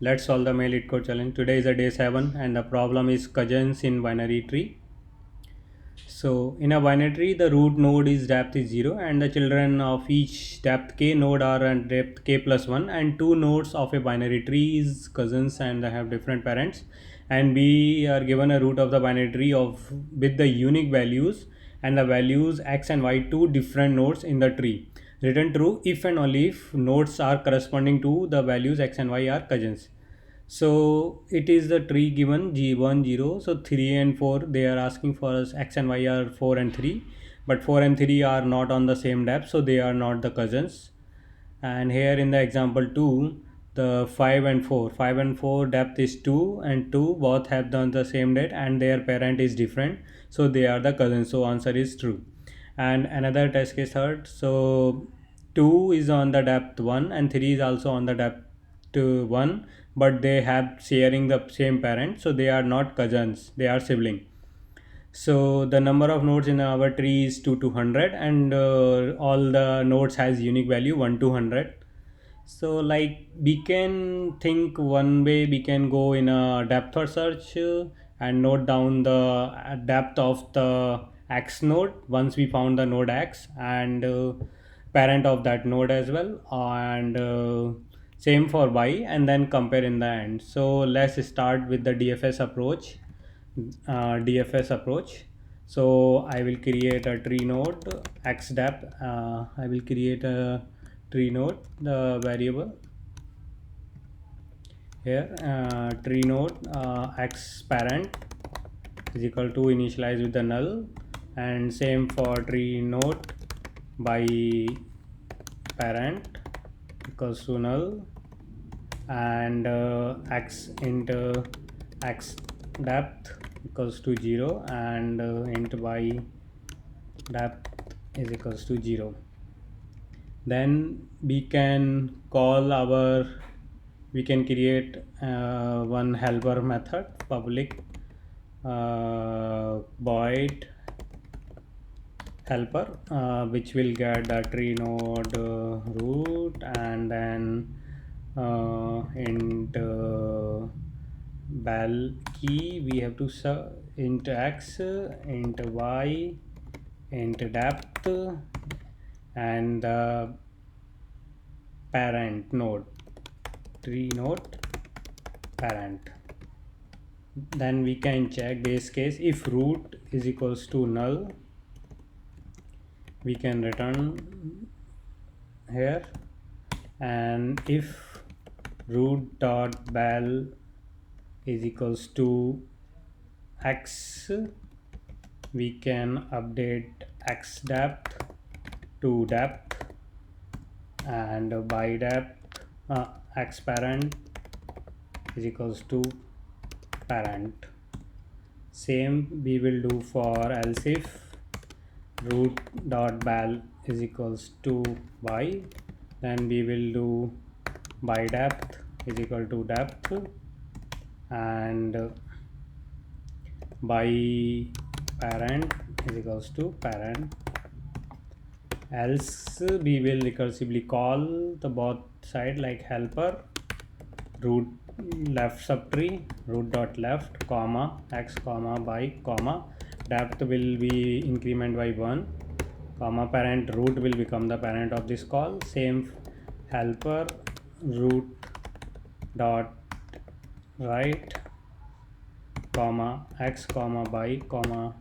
Let's solve the mail it code challenge. Today is a day 7 and the problem is cousins in binary tree. So in a binary tree the root node is depth is 0 and the children of each depth k node are at depth k plus 1 and two nodes of a binary tree is cousins and they have different parents, and we are given a root of the binary tree of with the unique values and the values x and y, two different nodes in the tree. Return true if and only if nodes are corresponding to the values x and y are cousins. So it is the tree given g1 0, so 3 and 4 they are asking for us, x and y are 4 and 3, but 4 and 3 are not on the same depth, so they are not the cousins. And here in the example 2, the 5 and 4 depth is 2 and 2 both have done the same depth and their parent is different, so they are the cousins, so answer is true. And another test case third, so 2 is on the depth 1 and 3 is also on the depth 1, but they have sharing the same parent, so they are not cousins, they are sibling. So the number of nodes in our tree is 2 to 100 and all the nodes has unique value 1 to 100. So like we can think one way, we can go in a depth first search and note down the depth of the x node once we found the node x and parent of that node as well, and same for y, and then compare in the end. So let's start with the DFS approach. So I will create a tree node x depth. I will create a tree node, the variable here, tree node x parent is equal to initialize with the null, and same for tree node by parent equals to null, and x into x depth equals to 0 and int y depth is equals to 0. Then we can create one helper method, public void helper, which will get the tree node root, and then int val key we have to int x, int y, int depth, and the parent node, tree node parent. Then we can check base case, if root is equals to null we can return here, and if root dot val is equals to x, we can update x depth to depth, and by depth x parent is equals to parent. Same we will do for else if root dot val is equals to y, then we will do by depth is equal to depth, and by parent is equals to parent. Else we will recursively call the both side like helper root left subtree root dot left comma x comma by comma depth will be increment by 1 comma parent root will become the parent of this call. Same helper root dot right comma x comma by comma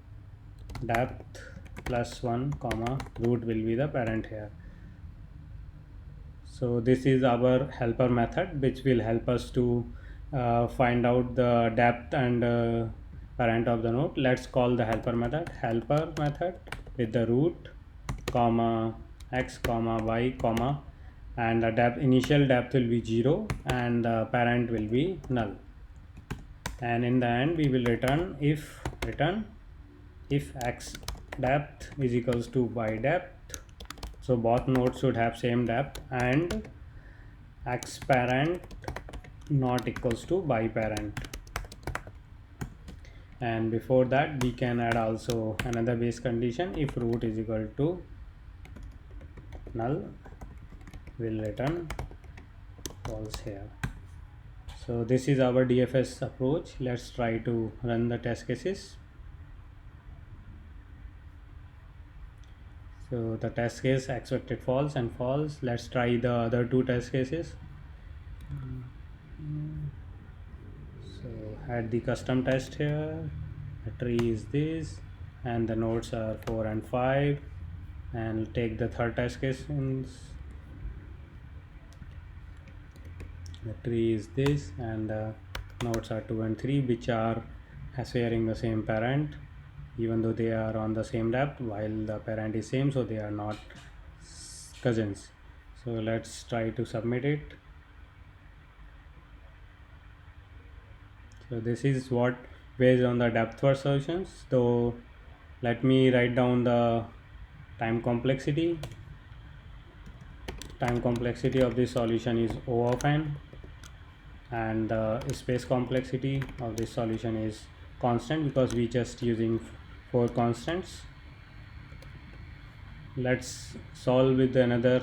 depth plus 1 comma root will be the parent here. So this is our helper method which will help us to find out the depth and parent of the node. Let's call the helper method with the root comma x comma y comma, and the depth initial depth will be 0 and the parent will be null, and in the end we will return if x depth is equals to y depth, so both nodes should have same depth, and x parent not equals to y parent. And before that we can add also another base condition, if root is equal to null will return false here. So this is our DFS approach. Let's try to run the test cases. So the test case expected false and false. Let's try the other two test cases. So add the custom test here. The tree is this and the nodes are 4 and 5, and take the third test case. The tree is this and the nodes are 2 and 3, which are sharing the same parent, even though they are on the same depth while the parent is same, so they are not cousins. So let's try to submit it. So this is what based on the depth first solutions. So let me write down the time complexity. Time complexity of this solution is O of n, and the space complexity of this solution is constant because we just using 4 constants. Let's solve with another.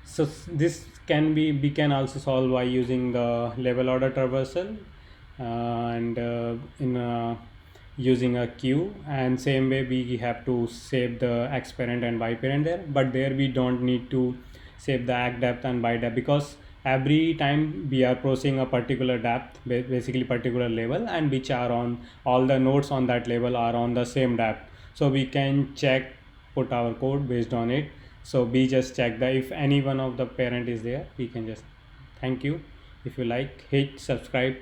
So this can be, we can also solve by using the level order traversal, and using a queue, and same way we have to save the x parent and y parent there, but there we don't need to save the x depth and y depth, because every time we are processing a particular depth, basically particular level, and which are on all the nodes on that level are on the same depth, so we can check, put our code based on it. So we just check that if any one of the parent is there, we can just. Thank you. If you like, hit subscribe